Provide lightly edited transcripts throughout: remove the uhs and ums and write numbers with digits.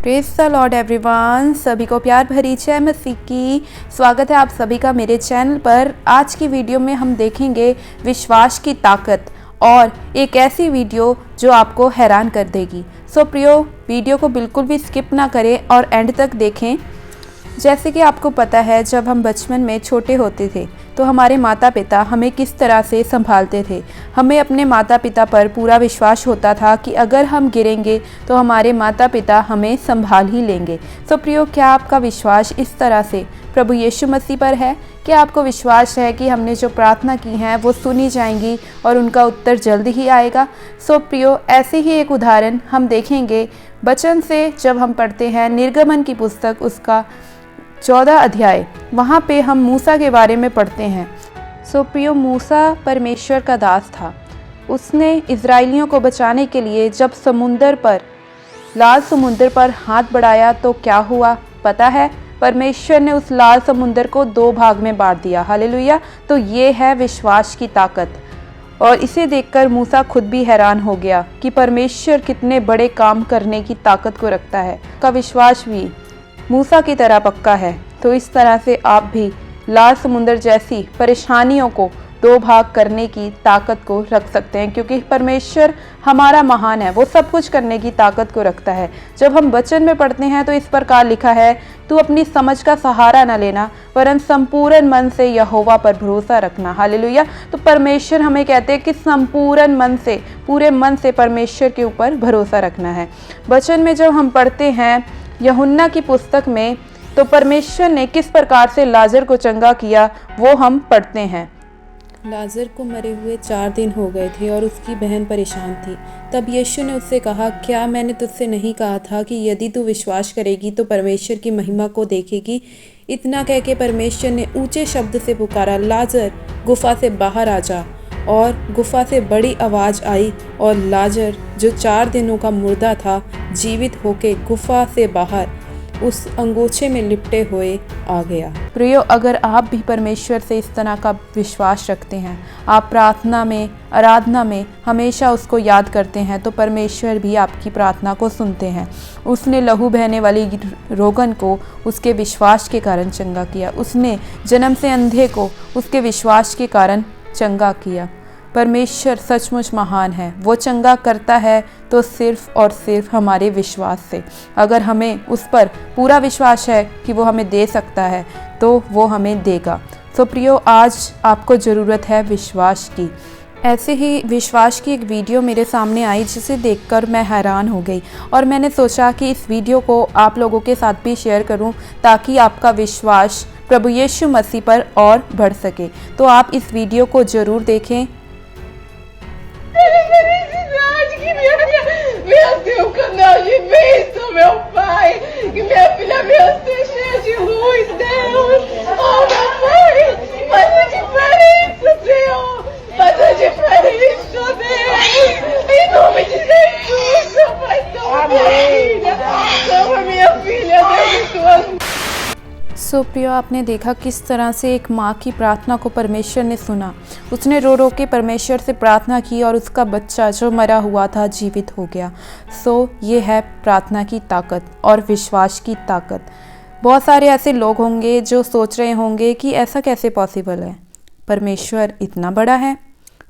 Praise the Lord everyone. सभी को प्यार भरी जय मसीह की। स्वागत है आप सभी का मेरे चैनल पर। आज की वीडियो में हम देखेंगे विश्वास की ताकत और एक ऐसी वीडियो जो आपको हैरान कर देगी। सो प्रियो, वीडियो को बिल्कुल भी स्किप ना करें और एंड तक देखें। जैसे कि आपको पता है, जब हम बचपन में छोटे होते थे तो हमारे माता पिता हमें किस तरह से संभालते थे। हमें अपने माता पिता पर पूरा विश्वास होता था कि अगर हम गिरेंगे तो हमारे माता पिता हमें संभाल ही लेंगे। सो प्रियो, क्या आपका विश्वास इस तरह से प्रभु यीशु मसीह पर है? क्या आपको विश्वास है कि हमने जो प्रार्थना की है वो सुनी जाएंगी और उनका उत्तर जल्द ही आएगा? सो प्रियो, ऐसे ही एक उदाहरण हम देखेंगे वचन से। जब हम पढ़ते हैं निर्गमन की पुस्तक, उसका 14 अध्याय, वहाँ पे हम मूसा के बारे में पढ़ते हैं। सो प्रियो, मूसा परमेश्वर का दास था। उसने इज़राइलियों को बचाने के लिए जब लाल समुंदर पर हाथ बढ़ाया तो क्या हुआ पता है? परमेश्वर ने उस लाल समुंदर को 2 भाग में बांट दिया। हालेलुया। तो ये है विश्वास की ताकत। और इसे देखकर मूसा खुद भी हैरान हो गया कि परमेश्वर कितने बड़े काम करने की ताकत को रखता है। का विश्वास भी मूसा की तरह पक्का है। तो इस तरह से आप भी लाल समुंदर जैसी परेशानियों को 2 भाग करने की ताकत को रख सकते हैं, क्योंकि परमेश्वर हमारा महान है। वो सब कुछ करने की ताकत को रखता है। जब हम वचन में पढ़ते हैं तो इस प्रकार लिखा है, तू अपनी समझ का सहारा न लेना वरन संपूर्ण मन से यहोवा पर भरोसा रखना। हालेलुया। तो परमेश्वर हमें कहते हैं कि संपूर्ण मन से, पूरे मन से परमेश्वर के ऊपर भरोसा रखना है। वचन में जब हम पढ़ते हैं यूहन्ना की पुस्तक में, तो परमेश्वर ने किस प्रकार से लाजर को चंगा किया वो हम पढ़ते हैं। लाजर को मरे हुए 4 दिन हो गए थे और उसकी बहन परेशान थी। तब यीशु ने उससे कहा, क्या मैंने तुझसे नहीं कहा था कि यदि तू विश्वास करेगी तो परमेश्वर की महिमा को देखेगी? इतना कह के परमेश्वर ने ऊंचे शब्द से पुकारा, लाजर गुफा से बाहर आ जा। और गुफा से बड़ी आवाज़ आई और लाजर, जो 4 दिनों का मुर्दा था, जीवित होके गुफा से बाहर उस अंगोछे में लिपटे हुए आ गया। प्रियो, अगर आप भी परमेश्वर से इस तरह का विश्वास रखते हैं, आप प्रार्थना में, आराधना में हमेशा उसको याद करते हैं, तो परमेश्वर भी आपकी प्रार्थना को सुनते हैं। उसने लहू बहने वाली रोगन को उसके विश्वास के कारण चंगा किया। उसने जन्म से अंधे को उसके विश्वास के कारण चंगा किया। परमेश्वर सचमुच महान है। वो चंगा करता है तो सिर्फ और सिर्फ हमारे विश्वास से। अगर हमें उस पर पूरा विश्वास है कि वो हमें दे सकता है तो वो हमें देगा। तो प्रियो, आज आपको ज़रूरत है विश्वास की। ऐसे ही विश्वास की एक वीडियो मेरे सामने आई जिसे देखकर मैं हैरान हो गई और मैंने सोचा कि इस वीडियो को आप लोगों के साथ भी शेयर करूं, ताकि आपका विश्वास प्रभु यीशु मसीह पर और बढ़ सके। तो आप इस वीडियो को ज़रूर देखें। Meu Deus, canal de bênção, meu Pai, que minha filha venha cheia de luz, Deus. Oh, meu Pai, faz a diferença, Senhor. Faz a diferença, Deus. Em nome de Jesus, meu Pai, salva minha filha, Deus, em tuas. सो प्रियो, आपने देखा किस तरह से एक माँ की प्रार्थना को परमेश्वर ने सुना। उसने रो रो के परमेश्वर से प्रार्थना की और उसका बच्चा जो मरा हुआ था जीवित हो गया। सो ये है प्रार्थना की ताकत और विश्वास की ताकत। बहुत सारे ऐसे लोग होंगे जो सोच रहे होंगे कि ऐसा कैसे पॉसिबल है, परमेश्वर इतना बड़ा है।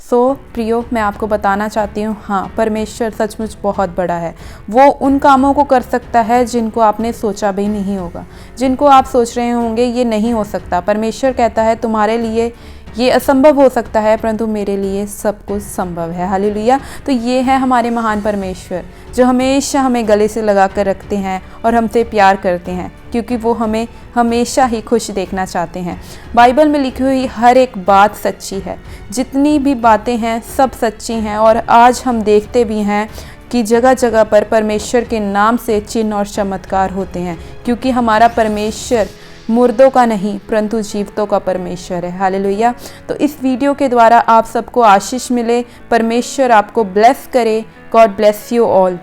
सो प्रियो, मैं आपको बताना चाहती हूँ, हाँ, परमेश्वर सचमुच बहुत बड़ा है। वो उन कामों को कर सकता है जिनको आपने सोचा भी नहीं होगा, जिनको आप सोच रहे होंगे ये नहीं हो सकता। परमेश्वर कहता है तुम्हारे लिए ये असंभव हो सकता है, परंतु मेरे लिए सब कुछ संभव है। हालेलुया। तो ये है हमारे महान परमेश्वर जो हमेशा हमें गले से लगा कर रखते हैं और हमसे प्यार करते हैं, क्योंकि वो हमें हमेशा ही खुश देखना चाहते हैं। बाइबल में लिखी हुई हर एक बात सच्ची है। जितनी भी बातें हैं सब सच्ची हैं। और आज हम देखते भी हैं कि जगह जगह पर परमेश्वर के नाम से चिन्ह और चमत्कार होते हैं, क्योंकि हमारा परमेश्वर मुर्दों का नहीं परंतु जीवितों का परमेश्वर है। हालेलुया। तो इस वीडियो के द्वारा आप सबको आशीष मिले। परमेश्वर आपको ब्लेस करे। God bless you all.